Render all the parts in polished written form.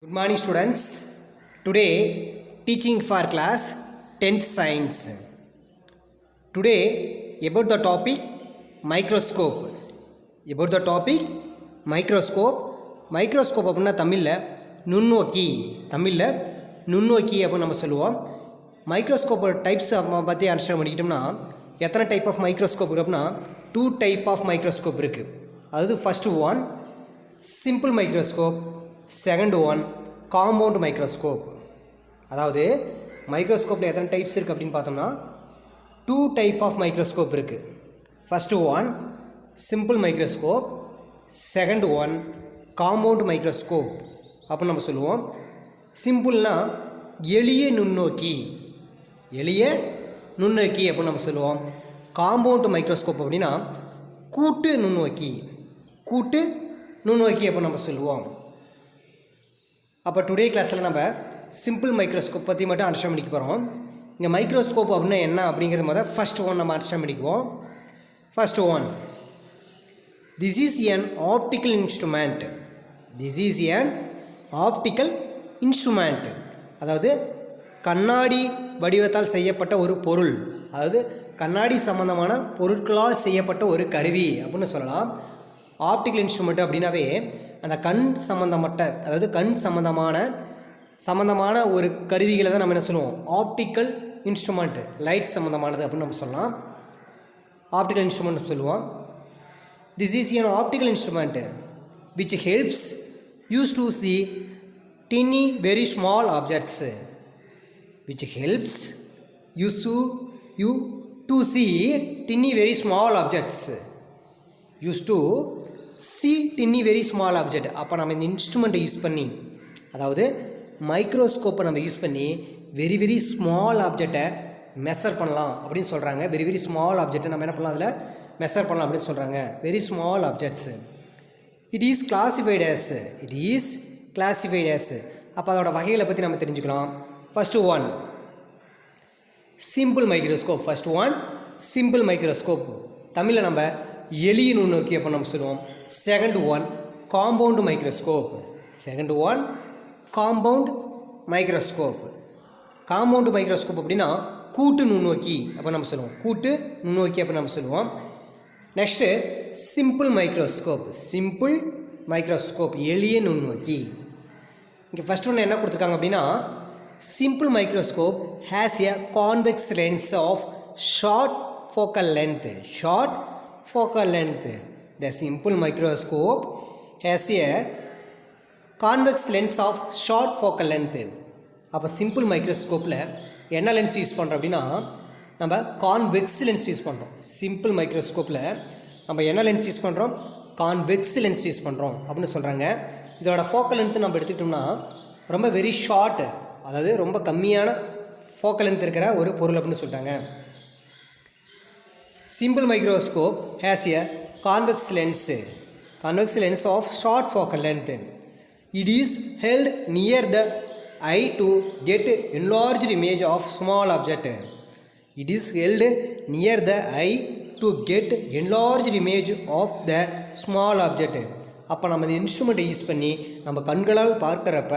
Good morning students. Today teaching for class 10th science. Today about the topic microscope. About the topic microscope. Microscope அப்படினா தமிழ்ல நுண்ணோக்கி. தமிழ்ல நுண்ணோக்கி அப்படி நம்ம சொல்லுவோம். மைக்ரோஸ்கோப் டைப்ஸ் பற்றி அண்டர்ஸ்டாண்ட் பண்ணிக்கிட்டோம்னா எத்தனை டைப் ஆஃப் மைக்ரோஸ்கோப் இருக்குன்னா 2 டைப் ஆஃப் மைக்ரோஸ்கோப் இருக்குது. அதாவது first one simple microscope, second one compound microscope. அதாவது மைக்ரோஸ்கோப்பில் எத்தனை டைப்ஸ் இருக்குது அப்படின்னு பார்த்தோம்னா 2 டைப் ஆஃப் மைக்ரோஸ்கோப் இருக்குது. First one simple microscope, second one compound microscope அப்படின்னு நம்ம சொல்லுவோம். சிம்பிள்னா எளிய நுண்ணோக்கி, எளிய நுண்ணோக்கி அப்படின்னு நம்ம சொல்லுவோம். காம்பவுண்ட் மைக்ரோஸ்கோப் அப்படின்னா கூட்டு நுண்ணோக்கி, கூட்டு நுண்ணோக்கி அப்படின்னு நம்ம சொல்லுவோம். அப்போ டுடே கிளாஸில் நம்ம சிம்பிள் மைக்ரோஸ்கோப் பற்றி மட்டும் அண்டர்ஸ்டாண்ட் பண்ணிக்க போகிறோம். இங்கே மைக்ரோஸ்கோப் அப்படின்னா என்ன அப்படிங்கிறது முதல் ஃபஸ்ட் ஒன் நம்ம அண்டர்ஸ்டாண்ட் பண்ணிக்குவோம். First one, this is N optical instrument. This is N optical instrument. அதாவது கண்ணாடி வடிவத்தால் செய்யப்பட்ட ஒரு பொருள், அதாவது கண்ணாடி சம்பந்தமான பொருட்களால் செய்யப்பட்ட ஒரு கருவி அப்படின்னு சொல்லலாம். ஆப்டிக்கல் இன்ஸ்ட்ருமெண்ட் அப்படின்னாவே அந்த கண் சம்மந்தப்பட்ட, அதாவது கண் சம்மந்தமான ஒரு கருவிகளை தான் நம்ம என்ன சொல்லுவோம், ஆப்டிக்கல் இன்ஸ்ட்ருமெண்ட், லைட் சம்மந்தமானது அப்படின்னு நம்ம சொல்லலாம். ஆப்டிக்கல் இன்ஸ்ட்ருமெண்ட் சொல்லுவோம். This is N optical instrument which helps use to C tiny very small objects, which helps you to see tiny very small objects. Used to see tiny very small object. அப்போ நம்ம இந்த இன்ஸ்ட்ருமெண்ட்டை use பண்ணி, அதாவது மைக்ரோஸ்கோப்பை நம்ம use பண்ணி very very small ஆப்ஜெக்டை measure பண்ணலாம் அப்படின்னு சொல்கிறாங்க. வெரி வெரி ஸ்மால் ஆப்ஜெக்டை நம்ம என்ன பண்ணலாம், அதில் மெஷர் பண்ணலாம் அப்படின்னு சொல்கிறாங்க. Very small objects. It is classified as. அப்போ அதோட வகைகளை பற்றி நம்ம தெரிஞ்சுக்கலாம். First one simple microscope. First one simple microscope, தமிழில் நம்ம எளிய நுண்ணோக்கி அப்போ நம்ம சொல்லுவோம். Second one compound microscope. Second one compound microscope. Compound microscope அப்படின்னா கூட்டு நுண்ணோக்கி அப்போ நம்ம சொல்லுவோம். கூட்டு நுண்ணோக்கி அப்போ நம்ம சொல்லுவோம். Next simple microscope. Simple microscope எளிய நுண்ணோக்கி. இங்கே ஃபஸ்ட் ஒன்று என்ன கொடுத்துருக்காங்க அப்படின்னா, simple microscope has a convex lens of short focal length. Short focal length. The simple microscope has a convex lens of short focal length. அப்போ சிம்பிள் மைக்ரோஸ்கோப்பில் என்ன லென்ஸ் யூஸ் பண்ணுறோம் அப்படின்னா, நம்ம கான்வெக்ஸ் லென்ஸ் யூஸ் பண்ணுறோம். சிம்பிள் மைக்ரோஸ்கோப்பில் நம்ம என்ன லென்ஸ் யூஸ் பண்ணுறோம், கான்வெக்ஸ் லென்ஸ் யூஸ் பண்ணுறோம் அப்படின்னு சொல்கிறாங்க. இதோட ஃபோக்கல் லென்த்து நம்ம எடுத்துக்கிட்டோம்னா ரொம்ப வெரி ஷார்ட், அதாவது ரொம்ப கம்மியான ஃபோக்கல் லென்த் இருக்கிற ஒரு பொருள் அப்படின்னு சொல்லிட்டாங்க. Simple microscope has a convex lens of short focal length. It is held near the eye to get enlarged image of small object. It is held near the eye to get enlarged image of the small object. அப்போ நம்ம இந்த இன்ஸ்ட்ருமெண்ட்டை use பண்ணி நம்ம கண்களால் பார்க்குறப்ப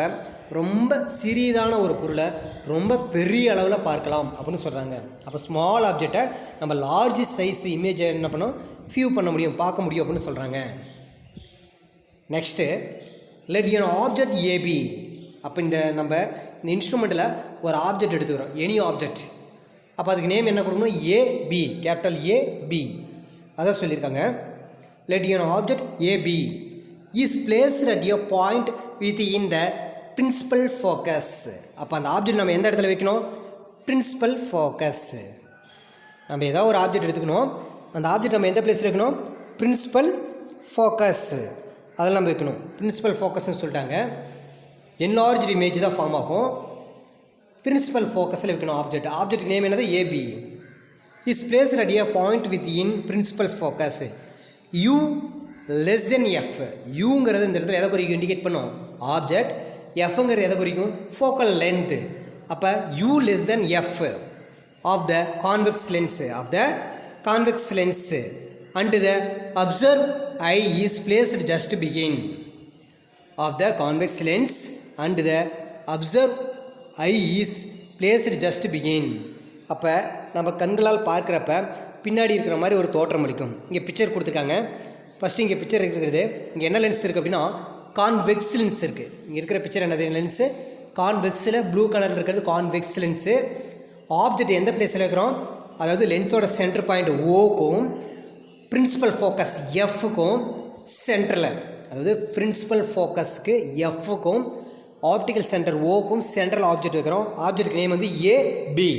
ரொம்ப சிறியதான ஒரு பொருளை ரொம்ப பெரிய அளவில் பார்க்கலாம் அப்படின்னு சொல்கிறாங்க. அப்போ ஸ்மால் ஆப்ஜெக்டை நம்ம லார்ஜ் சைஸ் இமேஜை என்ன பண்ணோம், வியூ பண்ண முடியும், பார்க்க முடியும் அப்படின்னு சொல்கிறாங்க. Next let an object AB. அப்போ நம்ம இந்த இன்ஸ்ட்ருமெண்ட்டில் ஒரு ஆப்ஜெக்ட் எடுத்துக்கிறோம், எனி ஆப்ஜெக்ட். அப்போ அதுக்கு நேம் என்ன கொடுக்கணும், ஏபி, கேபிட்டல் ஏபி அதான் சொல்லியிருக்காங்க. Let an object AB is placed at a point within the principal focus. அப்போ அந்த ஆப்ஜெக்ட் நம்ம எந்த இடத்துல வைக்கணும், பிரின்சிபல் ஃபோக்கஸ். நம்ம ஏதாவது ஒரு ஆப்ஜெக்ட் எடுத்துக்கணும், அந்த ஆப்ஜெக்ட் நம்ம எந்த பிளேஸில் வைக்கணும், பிரின்சிபல் ஃபோக்கஸ் அதில் நம்ம வைக்கணும். பிரின்சிபல் ஃபோக்கஸ்ன்னு சொல்லிட்டாங்க. என்லார்ஜ்டு இமேஜ் தான் ஃபார்ம் ஆகும். பிரின்சிபல் ஃபோக்கஸில் வைக்கணும் ஆப்ஜெக்ட். ஆப்ஜெக்ட் நேம் என்னது, AB. Is placed at a point within principal focus. U less than f. யூங்கிறது இந்த இடத்துல எதை குறிக்கும், இண்டிகேட் பண்ணும் ஆப்ஜெக்ட். எஃப்ங்கிறது எதை குறிக்கும், ஃபோக்கல் லென்த்து. அப்போ u less than f of the convex lens and the observe eye is placed just பிகின் of the convex lens and the observed eye is placed just behind. அப்போ நம்ம கண்களால் பார்க்குறப்ப பின்னாடி இருக்கிற மாதிரி ஒரு தோற்றம் அளிக்கும். இங்கே பிக்சர் கொடுத்துருக்காங்க. ஃபஸ்ட்டு இங்கே பிக்சர் இருக்கிறது இங்கே என்ன லென்ஸ் இருக்குது அப்படின்னா கான்வெக்ஸ் லென்ஸ் இருக்குது. இங்கே இருக்கிற பிக்சர் என்னது லென்ஸு கான்வெக்ஸில் ப்ளூ கலரில் இருக்கிறது கான்வெக்ஸ் லென்ஸு. ஆப்ஜெக்ட் எந்த பிளேஸில் இருக்கிறோம், அதாவது லென்ஸோட சென்டர் பாயிண்ட் ஓக்கும் பிரின்சிபல் ஃபோக்கஸ் எஃப்க்கும் சென்டரில், அதாவது பிரின்சிபல் ஃபோக்கஸ்க்கு எஃப்க்கும் ஆப்டிக்கல் சென்டர் ஓக்கும் சென்ட்ரல் ஆப்ஜெக்ட் வைக்கிறோம். ஆப்ஜெக்ட் நேம் வந்து ஏபி.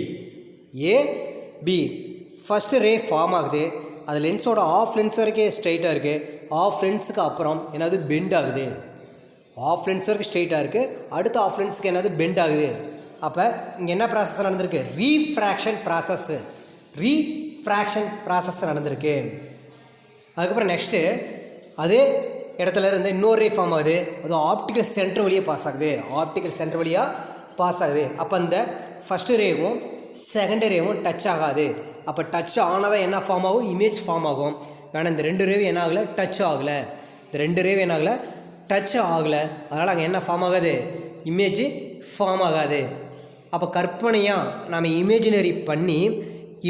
ஃபஸ்ட்டு ரே ஃபார்ம் ஆகுது. அது லென்ஸோட ஆஃப் லென்ஸ் வரைக்கும் ஸ்ட்ரைட்டாக இருக்குது. ஆஃப் லென்ஸுக்கு அப்புறம் என்னது பெண்ட் ஆகுது. ஆஃப் லென்ஸ் வரைக்கும் ஸ்ட்ரைட்டாக இருக்குது, அடுத்த ஆஃப் லென்ஸுக்கு என்னது பெண்ட் ஆகுது. அப்போ இங்கே என்ன ப்ராசஸ் நடந்திருக்கு, ரீஃப்ராக்ஷன் ப்ராசஸ் நடந்திருக்கு. அதுக்கப்புறம் நெக்ஸ்ட்டு அதே இடத்துல இருந்து இன்னொரு ரே ஃபார்ம் ஆகுது. அது ஆப்டிக்கல் சென்டர் வழியாக பாஸ் ஆகுது. அப்போ அந்த ஃபஸ்ட்டு ரேவும் செகண்ட் ரேவும் டச் ஆகாது. அப்போ டச் ஆனால் தான் என்ன ஃபார்ம் ஆகும், இமேஜ் ஃபார்ம் ஆகும். வேணால் இந்த ரெண்டு ரேவும் என்ன ஆகலை, டச் ஆகலை. அதனால் அங்கே என்ன ஃபார்ம் ஆகாது, இமேஜ் ஃபார்ம் ஆகாது. அப்போ கற்பனையாக நம்ம இமேஜினரி பண்ணி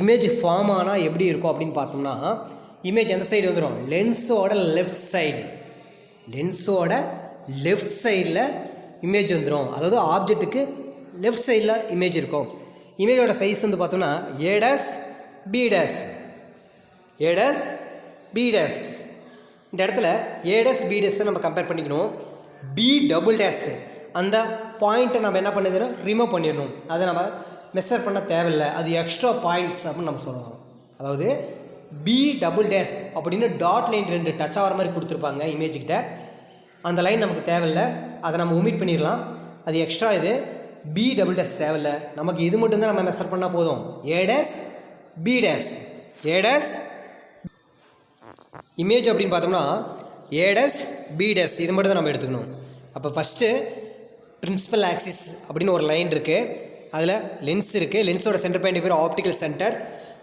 இமேஜ் ஃபார்ம் ஆனால் எப்படி இருக்கும் அப்படின்னு பார்த்தோம்னா, இமேஜ் எந்த சைடு வந்துடும், லென்ஸோட லெஃப்ட் சைடில் இமேஜ் வந்துடும். அதாவது ஆப்ஜெக்ட்டுக்கு லெஃப்ட் சைடில் இமேஜ் இருக்கும். இமேஜோட சைஸ் வந்து பார்த்தோம்னா A' B'. இந்த இடத்துல A' B' தான் நம்ம கம்பேர் பண்ணிக்கணும். B" அந்த பாயிண்ட்டை நம்ம என்ன பண்ணிடணும், ரிமூவ் பண்ணிடணும். அதை நம்ம மெஷர் பண்ண தேவையில்லை, அது எக்ஸ்ட்ரா பாயிண்ட்ஸ் அப்படின்னு நம்ம சொல்லலாம். அதாவது B" அப்படின்னு டாட் லைன் 2 டச் ஆகிற மாதிரி கொடுத்துருப்பாங்க இமேஜ்கிட்ட. அந்த லைன் நமக்கு தேவையில்லை, அதை நம்ம ஒமிட் பண்ணிடலாம். அது எக்ஸ்ட்ரா இது B" தேவையில்லை, நமக்கு இது மட்டும்தான் நம்ம மெஷர் பண்ணால் போதும். A' B'. இமேஜ் அப்படின்னு பார்த்தோம்னா A' B' இது மட்டும் தான் நம்ம எடுத்துக்கணும். அப்போ ஃபஸ்ட்டு பிரின்சிபல் ஆக்சிஸ் அப்படின்னு ஒரு லைன் இருக்குது, அதில் லென்ஸ் இருக்குது. லென்ஸோட சென்டர் பாயிண்ட் பேர் ஆப்டிக்கல் சென்டர்.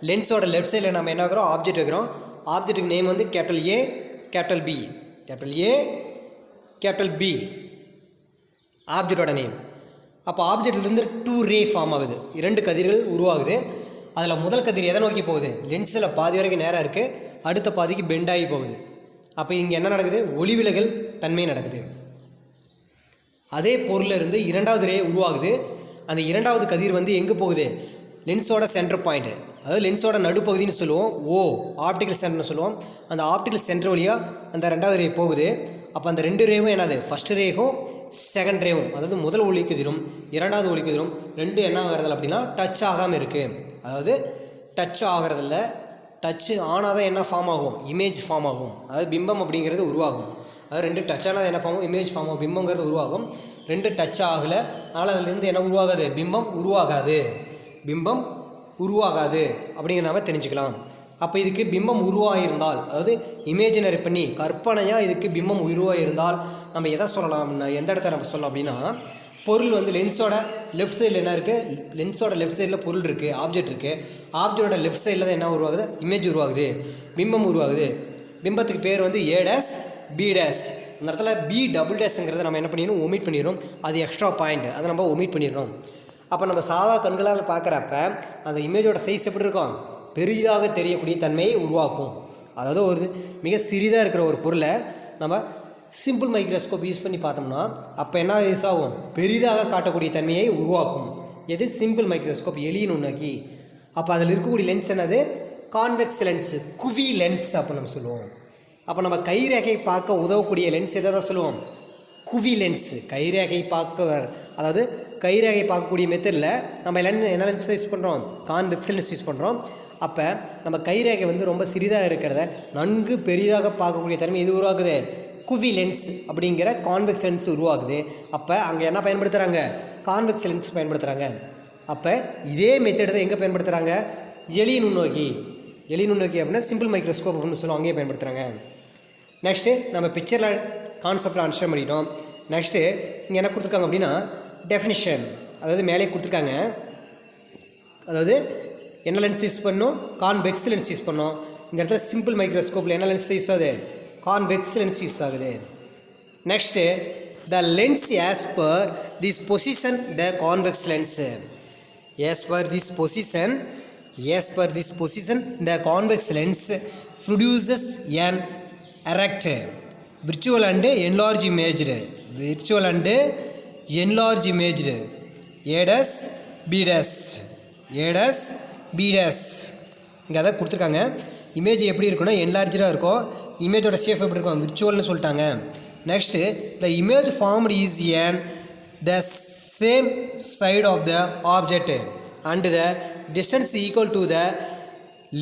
லென்ஸோட லெஃப்ட் சைடில் நம்ம என்ன ஆகிறோம், ஆப்ஜெக்ட் வைக்கிறோம். ஆப்ஜெக்ட்டுக்கு நேம் வந்து கேபிட்டல் B ஆப்ஜெக்டோட நேம். அப்போ ஆப்ஜெக்ட்லேருந்து 2 ரே ஃபார்ம் ஆகுது, 2 கதிர்கள் உருவாகுது. அதில் முதல் கதிர் எதை நோக்கி போகுது, லென்ஸில் பாதி வரைக்கும் நேராக இருக்குது, அடுத்த பாதிக்கு பெண்ட் ஆகி போகுது. அப்போ இங்கே என்ன நடக்குது, ஒளிவிலகல் தன்மை நடக்குது. அதே பொருளில் இருந்து 2வது ரே உருவாகுது. அந்த 2வது கதிர் வந்து எங்கே போகுது, லென்ஸோட சென்டர் பாயிண்ட்டு, அதாவது லென்ஸோட நடுப்பகுதின்னு சொல்லுவோம், ஆப்டிக்கல் சென்டர்னு சொல்லுவோம். அந்த ஆப்டிக்கல் சென்டர் வழியாக அந்த 2வது ரே போகுது. அப்போ அந்த 2 ரேவும் என்னது, ஃபஸ்ட் ரேவும் செகண்ட் ரேவும், அதாவது முதல் ஒளிக்கதிரும் 2வது ஒளிக்கதிரும் 2 என்ன ஆகிறதில்ல அப்படின்னா டச் ஆகாமல் இருக்குது. அதாவது டச் ஆகிறதில்ல, டச்சு ஆனால் தான் என்ன ஃபார்ம் ஆகும், இமேஜ் ஃபார்ம் ஆகும். அதாவது பிம்பம் அப்படிங்கிறது உருவாகும். அதாவது 2 டச் ஆனால் என்ன ஃபார்ம் ஆகும், இமேஜ் ஃபார்ம் ஆகும். பிம்பங்கிறது உருவாகும். 2 டச் ஆகலை, அதனால் அதுலேருந்து என்ன உருவாகாது, பிம்பம் உருவாகாது அப்படிங்கிற நம்ம தெரிஞ்சுக்கலாம். அப்போ இதுக்கு பிம்பம் உருவாகிருந்தால், அதாவது இமேஜினரி பண்ணி கற்பனையாக இதுக்கு பிம்பம் உருவாகிருந்தால் நம்ம எதை சொல்லலாம்னா, எந்த இடத்த நம்ம சொல்லலாம் அப்படின்னா, பொருள் வந்து லென்ஸோட லெஃப்ட் சைடில் என்ன இருக்குது, லென்ஸோட லெஃப்ட் சைடில் பொருள் இருக்குது, ஆப்ஜெக்ட் இருக்குது. ஆப்ஜெக்டோட லெஃப்ட் சைடில் தான் என்ன உருவாகுது, இமேஜ் உருவாகுது, பிம்பம் உருவாகுது. பிம்பத்துக்கு பேர் வந்து A' B'. அந்த இடத்துல B''ங்கிறத நம்ம என்ன பண்ணிடணும், ஒமிட் பண்ணிடணும். அது எக்ஸ்ட்ரா பாயிண்ட், அதை நம்ம ஒமிட் பண்ணிடணும். அப்போ நம்ம சாதா கண்களால் பார்க்குறப்ப அந்த இமேஜோட சைஸ் எப்படி இருக்கும், பெரிதாக தெரியக்கூடிய தன்மையை உருவாக்கும். அதாவது ஒரு மிக சிறிதாக இருக்கிற ஒரு பொருளை நம்ம சிம்பிள் மைக்ரோஸ்கோப் யூஸ் பண்ணி பார்த்தோம்னா அப்போ என்ன யூஸ் ஆகும், பெரிதாக காட்டக்கூடிய தன்மையை உருவாக்கும். எது, சிம்பிள் மைக்ரோஸ்கோப், எளிய நுண்ணோக்கி. அப்போ அதில் இருக்கக்கூடிய லென்ஸ் என்னது, கான்வெக்ஸ் லென்ஸு, குவி லென்ஸ் அப்படின்னு நம்ம சொல்லுவோம். அப்போ நம்ம கைரேகை பார்க்க உதவக்கூடிய லென்ஸ் எதை தான் சொல்லுவோம், குவி லென்ஸு. கைரேகை அதாவது கைரேகை பார்க்கக்கூடிய மெத்தடில் நம்ம என்ன லென்ஸ் யூஸ் பண்ணுறோம், கான்வெக்ஸ் லென்ஸ் யூஸ் பண்ணுறோம். அப்போ நம்ம கைரேகை வந்து ரொம்ப சிறிதாக இருக்கிறத நன்கு பெரிதாக பார்க்கக்கூடிய தன்மை இது உருவாக்குது, குவி லென்ஸ் அப்படிங்கிற கான்வெக்ஸ் லென்ஸ் உருவாகுது. அப்போ அங்கே என்ன பயன்படுத்துகிறாங்க, கான்வெக்ஸ் லென்ஸ் பயன்படுத்துகிறாங்க. அப்போ இதே மெத்தட் தான் எங்கே பயன்படுத்துகிறாங்க, எளிய நுண்ணோக்கி அப்படின்னா சிம்பிள் மைக்ரோஸ்கோப் அப்படின்னு சொல்லுவோம், அங்கேயே பயன்படுத்துகிறாங்க. நெக்ஸ்ட்டு நம்ம பிக்சரில் கான்செப்டில் அண்டர்ஸ்டாண்ட் பண்ணிட்டோம். நெக்ஸ்ட்டு இங்கே என்ன கொடுத்துருக்காங்க அப்படின்னா டெஃபினிஷன், அதாவது மேலே கொடுத்துருக்காங்க. அதாவது என்ன லென்ஸ் யூஸ் பண்ணோம், கான்வெக்ஸ் லென்ஸ் யூஸ் பண்ணோம். இந்த இடத்துல சிம்பிள் மைக்ரோஸ்கோப்பில் என்ன லென்ஸ் யூஸ் ஆகுது, கான்வெக்ஸ் லென்ஸ் யூஸ் ஆகுது. Next the lens as per this position, the convex lens. As per this position, the convex lens produces an erect, virtual and enlarged imaged, A dash B dash, இங்கே அதை கொடுத்துருக்காங்க. Image எப்படி இருக்குன்னா என்லார்ஜாக இருக்கும், இமேஜோட shape எப்படி இருக்கும் விர்ச்சுவல்னு சொல்லிட்டாங்க. Next the image formed is in the same side of the object and the distance equal to the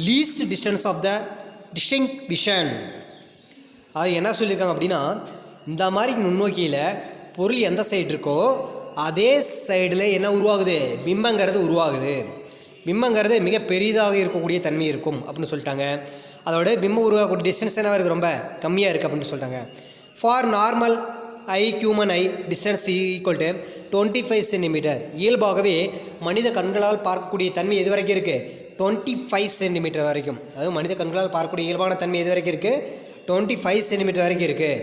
least distance of the distinct vision. அது என்ன சொல்லியிருக்காங்க அப்படின்னா, இந்த மாதிரி நுண்ணோக்கியில் பொருள் எந்த சைடு இருக்கோ அதே சைடில் என்ன உருவாகுது, பிம்பங்கிறது உருவாகுது. பிம்பங்கிறது மிக பெரிதாக இருக்கக்கூடிய தன்மை இருக்கும் அப்படின்னு சொல்லிட்டாங்க. அதோட பிம்பம் உருவாக்கக்கூடிய டிஸ்டன்ஸ் என்ன இருக்குது, ரொம்ப கம்மியாக இருக்குது அப்படின்னு சொல்லிட்டாங்க. For normal I human eye distance equal to 25 centimetre. இயல்பாகவே மனித கண்களால் பார்க்கக்கூடிய தன்மை எது வரைக்கும் இருக்குது, 25 சென்டிமீட்டர் வரைக்கும். அதாவது மனித கண்களால் பார்க்கக்கூடிய இயல்பான தன்மை எது வரைக்கும் இருக்குது, 25 சென்டிமீட்டர் வரைக்கும் இருக்குது.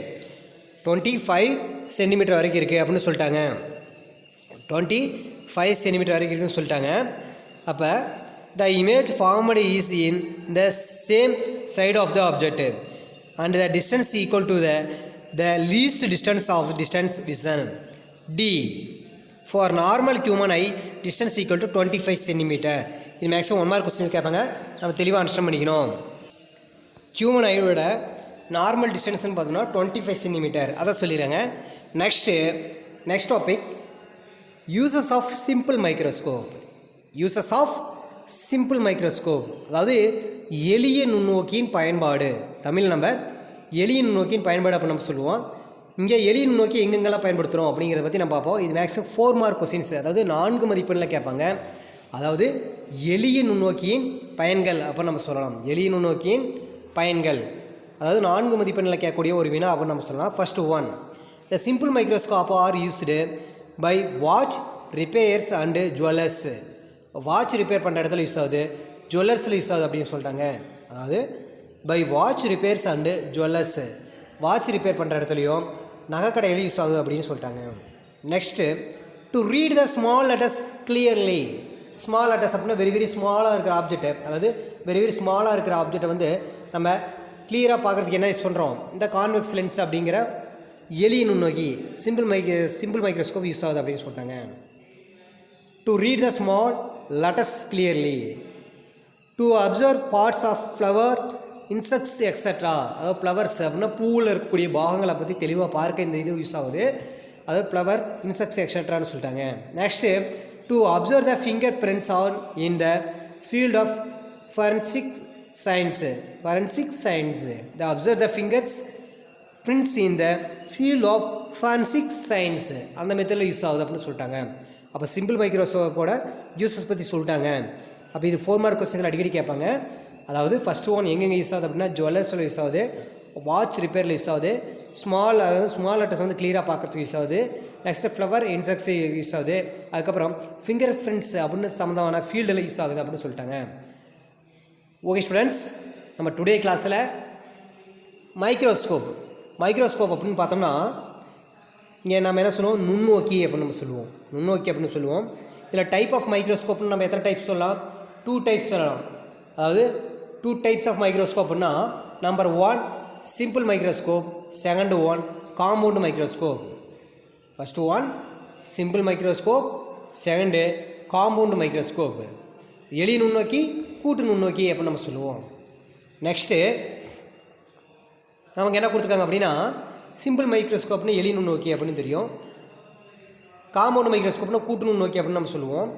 25 சென்டிமீட்டர் வரைக்கும் இருக்குது அப்படின்னு சொல்லிட்டாங்க. 25 சென்டிமீட்டர் வரைக்கும் இருக்குன்னு சொல்லிட்டாங்க. அப்போ the image formed is in the same side of the object and the distance equal to the least distance of distance vision. D for normal human eye distance equal to 25 centimetre. இது maximum 1 mark questions கேட்பாங்க, நம்ம தெளிவாக understand பண்ணிக்கணும். Human ஐயோட normal டிஸ்டன்ஸ்னு பார்த்தோம்னா 25 centimetre, அதை சொல்லிடுறாங்க. Next topic uses of simple microscope. அதாவது எளிய நுண்ணோக்கியின் பயன்பாடு. தமிழ் நம்ம எளிய நுண்ணோக்கியின் பயன்பாடு அப்படின்னு நம்ம சொல்லுவோம். இங்கே எளிய நுண்ணோக்கி எங்கெங்கெல்லாம் பயன்படுத்துகிறோம் அப்படிங்கிறத பற்றி நம்ம பார்ப்போம். இது மேக்ஸிமம் 4 மார்க் கொஸ்டின்ஸ், அதாவது 4 மதிப்பெண்ணில் கேட்பாங்க. அதாவது எளிய நுண்ணோக்கியின் பயன்கள் அப்படின்னு நம்ம சொல்லலாம். எளிய நுண்ணோக்கியின் பயன்கள் அதாவது 4 மதிப்பெண்ணில் கேட்கக்கூடிய ஒரு வினா அப்படின்னு நம்ம சொல்லலாம். First one, the simple microscope are used by watch repairers and jewellers. Watch repair பண்ணுற இடத்துல யூஸ் ஆகுது, ஜுவல்லர்ஸில் யூஸ் ஆகுது அப்படின்னு சொல்லிட்டாங்க. அதாவது by watch repairers and jewellers, watch repair பண்ணுற இடத்துலையும் நகைக்கடையிலையும் யூஸ் ஆகுது அப்படின்னு சொல்லிட்டாங்க. Next to read the small letters clearly. Small letters அப்படின்னா வெரி வெரி ஸ்மாலாக இருக்கிற ஆப்ஜெக்ட், அதாவது வெரி வெரி ஸ்மாலாக இருக்கிற ஆப்ஜெக்டை வந்து நம்ம கிளியராக பார்க்குறதுக்கு என்ன யூஸ் பண்ணுறோம், இந்த கான்வெக்ஸ் லென்ஸ் அப்படிங்கிற எளிய நுண்ணோக்கி சிம்பிள் மைக்ரோஸ்கோப் யூஸ் ஆகுது அப்படின்னு சொல்லிட்டாங்க. To read the small letters clearly, to observe parts of flower insects extra. அதாவது ஃப்ளவர்ஸ் அப்படின்னா பூவில் இருக்கக்கூடிய பாகங்களை பற்றி தெளிவாக பார்க்க இந்த இது யூஸ் ஆகுது, அதாவது ஃப்ளவர் இன்செக்ட்ஸ் எக்ஸட்ரான்னு சொல்லிட்டாங்க. Next to observe the fingerprints on in the field of forensic science. The observe the fingers prints in the field of forensic science. அந்த மெத்தடில் யூஸ் ஆகுது அப்படின்னு சொல்லிட்டாங்க. அப்போ சிம்பிள் மைக்ரோஸ்கோப்போட யூசஸ் பற்றி சொல்லிட்டாங்க. அப்போ இது 4 மார்க் கொஸ்டின்கள் அடிக்கடி கேட்பாங்க. அதாவது ஃபஸ்ட்டு ஒன் எங்கெங்கே யூஸ் ஆகுது அப்படின்னா ஜுவல்லர்ஸில் யூஸ் ஆகுது, வாட்ச் ரிப்பேரில் யூஸ் ஆகுது, ஸ்மால் லெட்டர்ஸ் வந்து கிளியராக பார்க்குறதுக்கு யூஸ் ஆகுது, நெக்ஸ்ட்டு ஃப்ளவர் இன்செக்ட்ஸ் யூஸ் ஆகுது, அதுக்கப்புறம் ஃபிங்கர் பிரிண்ட்ஸ் அப்படின்னு சம்மந்தமான ஃபீல்டில் யூஸ் ஆகுது அப்படின்னு சொல்லிட்டாங்க. ஓகே ஸ்டூடெண்ட்ஸ், நம்ம டுடே கிளாஸில் மைக்ரோஸ்கோப் அப்படின்னு பார்த்தோம்னா இங்கே நம்ம என்ன சொல்லுவோம், நுண்ணோக்கி அப்படின்னு நம்ம சொல்லுவோம். இதில் டைப் ஆஃப் மைக்ரோஸ்கோப்னு நம்ம எத்தனை டைப்ஸ் சொல்லலாம், 2 டைப்ஸ் சொல்லலாம். அதாவது 2 டைப்ஸ் ஆஃப் மைக்ரோஸ்கோப்னா number 1 simple microscope, second one compound microscope. First one simple microscope, second compound microscope. எளிய நுண்ணோக்கி, கூட்டு நுண்ணோக்கி அப்படின்னு நம்ம சொல்லுவோம். நெக்ஸ்ட்டு நமக்கு என்ன கொடுத்துருக்காங்க அப்படின்னா சிம்பிள் மைக்ரோஸ்கோப்னு எளிய நுண்ணோக்கி அப்படின்னு தெரியும், காம்பவுண்ட் மைக்ரோஸ்கோப்னா கூட்டு நுண்ணோக்கி அப்படின்னு நம்ம சொல்லுவோம்.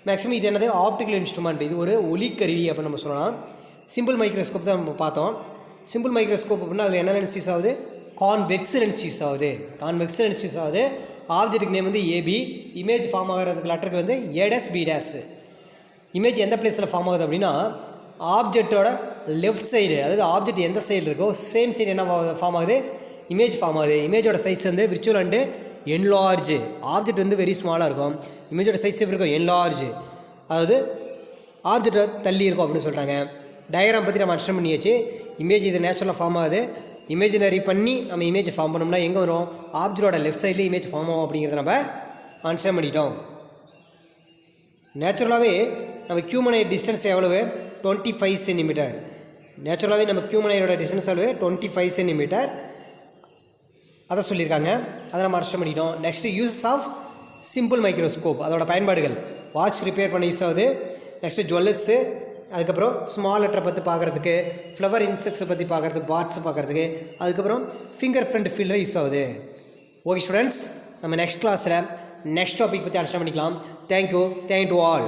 மேக்ஸிமம் இது என்னது, ஆப்டிக்கல் இன்ஸ்ட்ருமெண்ட், இது ஒரு ஒளிக்கருவி அப்படின்னு நம்ம சொல்லலாம். சிம்பிள் மைக்ரோஸ்கோப் தான் நம்ம பார்த்தோம். சிம்பிள் மைக்ரோஸ்கோப் அப்படின்னா அதில் என்ன லென்ஸ் யூஸ் ஆகுது, கான்வெக்ஸ் லென்ஸ் யூஸ் ஆகுது. ஆப்ஜெக்ட்டுக்கு நேம் வந்து ஏபி, இமேஜ் ஃபார்ம் ஆகிறதுக்கு லெட்டருக்கு வந்து ஏடஸ் பிடாஸ். இமேஜ் எந்த பிளேஸில் ஃபார்ம் ஆகுது அப்படின்னா ஆப்ஜெக்டோட லெஃப்ட் சைடு, அதாவது ஆப்ஜெக்ட் எந்த சைடு இருக்கோ சேம் சைடு என்ன ஃபார்ம் ஆகுது, இமேஜ் ஃபார்ம் ஆகுது. இமேஜோட சைஸ் வந்து விர்ச்சுவல் அண்டு என்லார்ஜ். ஆப்ஜெக்ட் வந்து வெரி ஸ்மாலாக இருக்கும், இமேஜோட சைஸ் எப்படி இருக்கும், என்லார்ஜ், அதாவது ஆப்ஜெக்டை தள்ளி இருக்கும் அப்படின்னு சொல்கிறாங்க. டயக்ராம் பற்றி நம்ம அண்டர்ஸ்டாண்ட் பண்ணியாச்சு. இமேஜ் இது நேச்சுரலாக ஃபார்ம் ஆகுது, இமேஜினரி பண்ணி நம்ம இமேஜ் ஃபார்ம் பண்ணோம்னா எங்கே வரும், ஆப்ஜெக்டோட லெஃப்ட் சைட்லேயே இமேஜ் ஃபார்ம் ஆகும் அப்படிங்கிறத நம்ம அண்டர்ஸ்டாண்ட் பண்ணிட்டோம். நேச்சுரலாகவே நம்ம ஹியூமனைட் டிஸ்டன்ஸ் எவ்வளவு, 25 சென்டிமீட்டர். நேச்சுரலாகவே நம்ம ஹியூமனைடோட டிஸ்டன்ஸ் எவ்வளவு, 25 சென்டிமீட்டர். அதை சொல்லியிருக்காங்க, அதை நம்ம அண்டர்ஸ்டாண்ட் பண்ணிட்டோம். Next uses of simple microscope, அதோட பயன்பாடுகள். வாட்ச் ரிப்பேர் பண்ண யூஸ் ஆகுது. நெக்ஸ்ட்டு ஜுவல்லர்ஸு, அதுக்கப்புறம் ஸ்மால் லெட்டரை பற்றி பார்க்குறதுக்கு, ஃப்ளவர் இன்செக்ட்ஸை பற்றி பார்க்குறதுக்கு, பார்ட்ஸ் பார்க்குறதுக்கு, அதுக்கப்புறம் ஃபிங்கர் பிரிண்ட் ஃபீல்டில் யூஸ் ஆகுது. ஓகே ஸ்டூடெண்ட்ஸ், நம்ம நெக்ஸ்ட் கிளாஸில் நெக்ஸ்ட் டாபிக் பற்றி அண்டர்ஸ்டாண்ட் பண்ணிக்கலாம். Thank you to all.